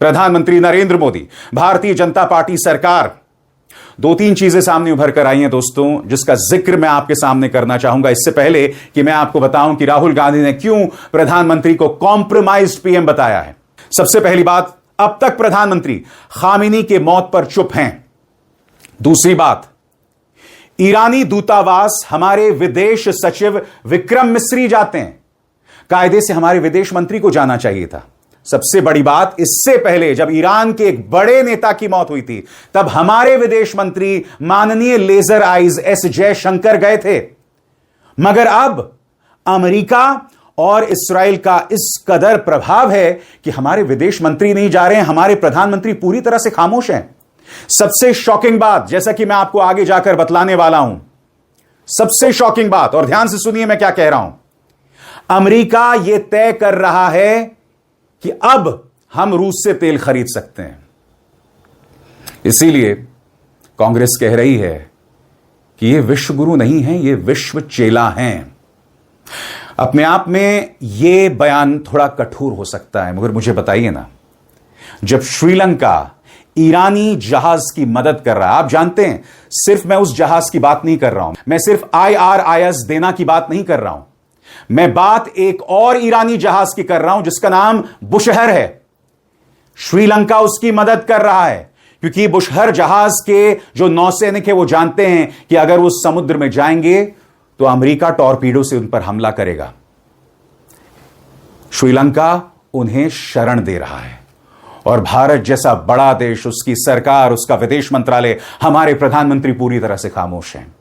प्रधानमंत्री नरेंद्र मोदी, भारतीय जनता पार्टी सरकार, दो तीन चीजें सामने उभर कर आई हैं दोस्तों, जिसका जिक्र मैं आपके सामने करना चाहूंगा। इससे पहले कि मैं आपको बताऊं कि राहुल गांधी ने क्यों प्रधानमंत्री को कॉम्प्रोमाइज्ड पीएम बताया है। सबसे पहली बात, अब तक प्रधानमंत्री खामिनी के मौत पर चुप हैं। दूसरी बात, ईरानी दूतावास हमारे विदेश सचिव विक्रम मिस्री जाते हैं, कायदे से हमारे विदेश मंत्री को जाना चाहिए था। सबसे बड़ी बात, इससे पहले जब ईरान के एक बड़े नेता की मौत हुई थी, तब हमारे विदेश मंत्री माननीय लेजर आइज एस जयशंकर गए थे। मगर अब अमेरिका और इस्राएल का इस कदर प्रभाव है कि हमारे विदेश मंत्री नहीं जा रहे हैं, हमारे प्रधानमंत्री पूरी तरह से खामोश हैं। सबसे शॉकिंग बात, जैसा कि मैं आपको आगे जाकर बतलाने वाला हूं, सबसे शॉकिंग बात, और ध्यान से सुनिए मैं क्या कह रहा हूं। अमेरिका यह तय कर रहा है कि अब हम रूस से तेल खरीद सकते हैं। इसीलिए कांग्रेस कह रही है कि ये विश्व गुरु नहीं है, ये विश्व चेला हैं। अपने आप में यह बयान थोड़ा कठोर हो सकता है, मगर मुझे बताइए ना, जब श्रीलंका ईरानी जहाज की मदद कर रहा है, आप जानते हैं सिर्फ मैं उस जहाज की बात नहीं कर रहा हूं, मैं सिर्फ IRIS देना की बात नहीं कर रहा हूं, मैं बात एक और ईरानी जहाज की कर रहा हूं जिसका नाम बुशहर है। श्रीलंका उसकी मदद कर रहा है क्योंकि बुशहर जहाज के जो नौसैनिक है वो जानते हैं कि अगर वो समुद्र में जाएंगे तो अमेरिका टॉर्पीडो से उन पर हमला करेगा। श्रीलंका उन्हें शरण दे रहा है और भारत जैसा बड़ा देश, उसकी सरकार, उसका विदेश मंत्रालय, हमारे प्रधानमंत्री पूरी तरह से खामोश हैं।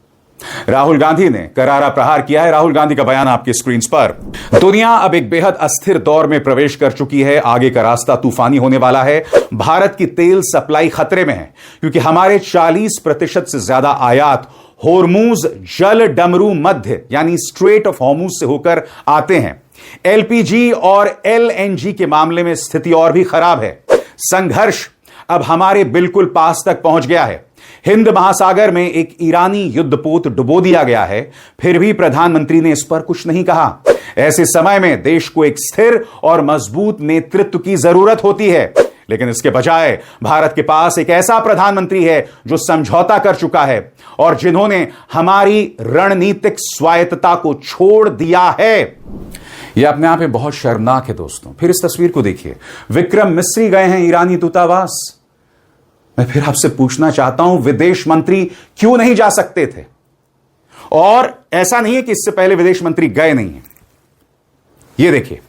राहुल गांधी ने करारा प्रहार किया है। राहुल गांधी का बयान आपकी स्क्रीन पर। दुनिया अब एक बेहद अस्थिर दौर में प्रवेश कर चुकी है। आगे का रास्ता तूफानी होने वाला है। भारत की तेल सप्लाई खतरे में है क्योंकि हमारे 40% से ज्यादा आयात होर्मुज जल डमरू मध्य यानी स्ट्रेट ऑफ हॉर्मुज से होकर आते हैं। LPG और LNG के मामले में स्थिति और भी खराब है। संघर्ष अब हमारे बिल्कुल पास तक पहुंच गया है। हिंद महासागर में एक ईरानी युद्धपोत डुबो दिया गया है, फिर भी प्रधानमंत्री ने इस पर कुछ नहीं कहा। ऐसे समय में देश को एक स्थिर और मजबूत नेतृत्व की जरूरत होती है, लेकिन इसके बजाय भारत के पास एक ऐसा प्रधानमंत्री है जो समझौता कर चुका है और जिन्होंने हमारी रणनीतिक स्वायत्तता को छोड़ दिया है। यह अपने आप में बहुत शर्मनाक है दोस्तों। फिर इस तस्वीर को देखिए, विक्रम मिस्री गए हैं ईरानी दूतावास। मैं फिर आपसे पूछना चाहता हूं, विदेश मंत्री क्यों नहीं जा सकते थे? और ऐसा नहीं है कि इससे पहले विदेश मंत्री गए नहीं हैं। यह देखिए,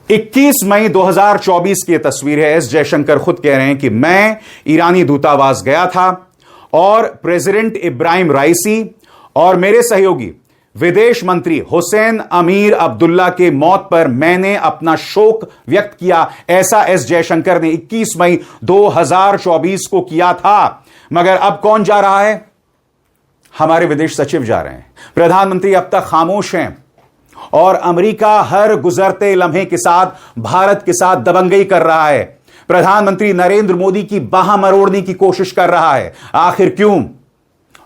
21 मई 2024 की यह तस्वीर है। एस जयशंकर खुद कह रहे हैं कि मैं ईरानी दूतावास गया था और प्रेसिडेंट इब्राहिम राइसी और मेरे सहयोगी विदेश मंत्री हुसैन अमीर अब्दुल्ला के मौत पर मैंने अपना शोक व्यक्त किया। ऐसा एस जयशंकर ने 21 मई 2024 को किया था। मगर अब कौन जा रहा है? हमारे विदेश सचिव जा रहे हैं। प्रधानमंत्री अब तक खामोश हैं और अमेरिका हर गुजरते लम्हे के साथ भारत के साथ दबंगई कर रहा है। प्रधानमंत्री नरेंद्र मोदी की बाह मरोड़ने की कोशिश कर रहा है। आखिर क्यों?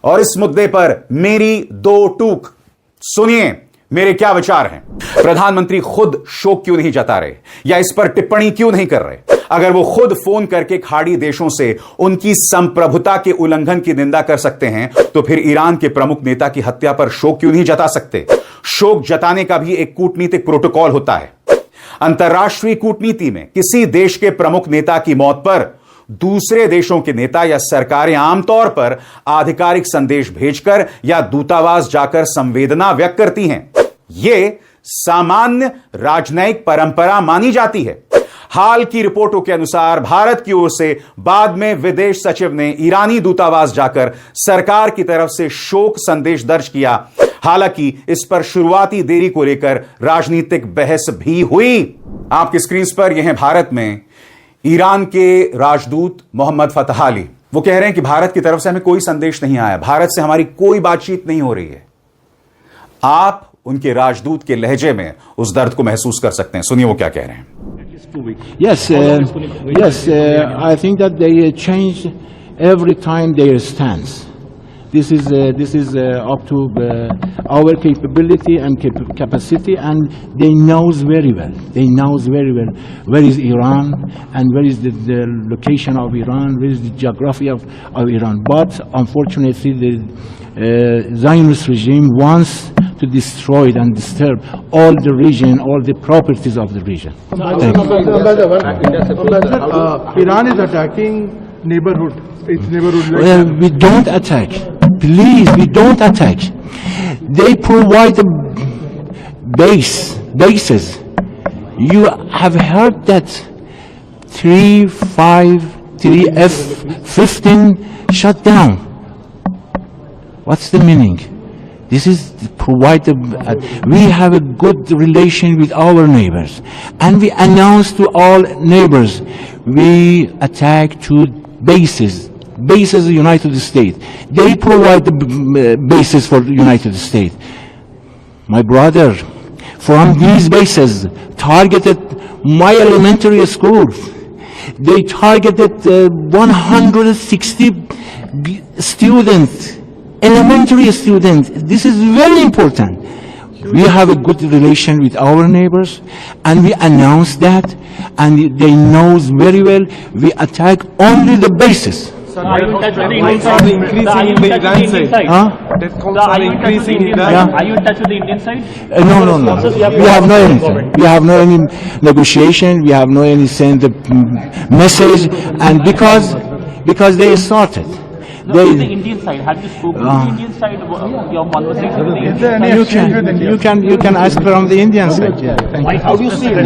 और इस मुद्दे पर मेरी दो टूक सुनिए, मेरे क्या विचार हैं। प्रधानमंत्री खुद शोक क्यों नहीं जता रहे या इस पर टिप्पणी क्यों नहीं कर रहे? अगर वो खुद फोन करके खाड़ी देशों से उनकी संप्रभुता के उल्लंघन की निंदा कर सकते हैं, तो फिर ईरान के प्रमुख नेता की हत्या पर शोक क्यों नहीं जता सकते? शोक जताने का भी एक कूटनीतिक प्रोटोकॉल होता है। अंतर्राष्ट्रीय कूटनीति में किसी देश के प्रमुख नेता की मौत पर दूसरे देशों के नेता या सरकारें आमतौर पर आधिकारिक संदेश भेजकर या दूतावास जाकर संवेदना व्यक्त करती हैं। यह सामान्य राजनयिक परंपरा मानी जाती है। हाल की रिपोर्टों के अनुसार भारत की ओर से बाद में विदेश सचिव ने ईरानी दूतावास जाकर सरकार की तरफ से शोक संदेश दर्ज किया। हालांकि इस पर शुरुआती देरी को लेकर राजनीतिक बहस भी हुई। आपकी स्क्रीन पर यह है भारत में ईरान के राजदूत मोहम्मद फतह अली। वो कह रहे हैं कि भारत की तरफ से हमें कोई संदेश नहीं आया, भारत से हमारी कोई बातचीत नहीं हो रही है। आप उनके राजदूत के लहजे में उस दर्द को महसूस कर सकते हैं। सुनिए वो क्या कह रहे हैं। Yes, I think that they change every time their stance. This is up to our capability and capacity, and they knows very well. They knows very well where is Iran and where is the location of Iran, where is the geography of Iran. But unfortunately, the Zionist regime wants to destroy and disturb all the region, all the properties of the region. Thank you. Iran is attacking neighborhood. Its neighborhood. Well, we don't attack. Please, we don't attack. They provide the bases. You have heard that 3 F-15 shut down. What's the meaning? This is provided. We have a good relation with our neighbors, and we announce to all neighbors we attack to bases of the United States. They provide the bases for the United States. My brother, from these bases, targeted my elementary school. They targeted 160 students. Elementary students. This is very important. We have a good relation with our neighbors, and we announce that, and they knows very well we attack only the bases. Are you in touch with the Indian side? Are you in touch with the Indian side? Are you in touch with the Indian side? No. We have no anything. We have no any negotiation. We have no any send message, and because they started. No, with the Indian side. Have you spoken to the Indian side? Your conversation with the Indian side? You can ask from the Indian side. Yeah. How do you see it?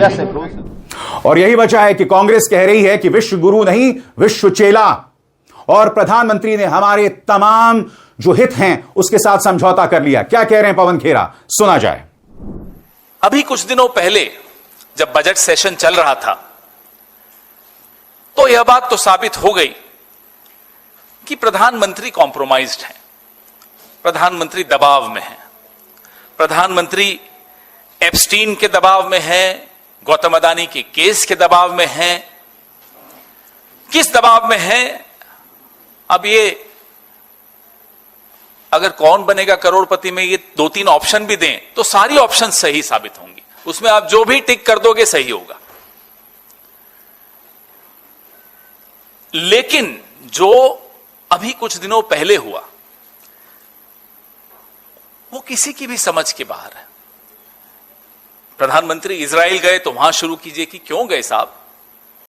और यही वजह है कि कांग्रेस कह रही है कि विश्व गुरु नहीं, विश्व चेला, और प्रधानमंत्री ने हमारे तमाम जो हित हैं उसके साथ समझौता कर लिया। क्या कह रहे हैं पवन खेरा, सुना जाए। अभी कुछ दिनों पहले जब बजट सेशन चल रहा था तो यह बात तो साबित हो गई कि प्रधानमंत्री कॉम्प्रोमाइज्ड हैं, प्रधानमंत्री दबाव में हैं, प्रधानमंत्री एप्स्टीन के दबाव में हैं, गौतम अदानी के केस के दबाव में हैं। किस दबाव में हैं? अब ये अगर कौन बनेगा करोड़पति में ये 2-3 ऑप्शन भी दें तो सारी ऑप्शन सही साबित होंगी, उसमें आप जो भी टिक कर दोगे सही होगा। लेकिन जो अभी कुछ दिनों पहले हुआ वो किसी की भी समझ के बाहर है। प्रधानमंत्री इजराइल गए तो वहां शुरू कीजिए कि क्यों गए साहब,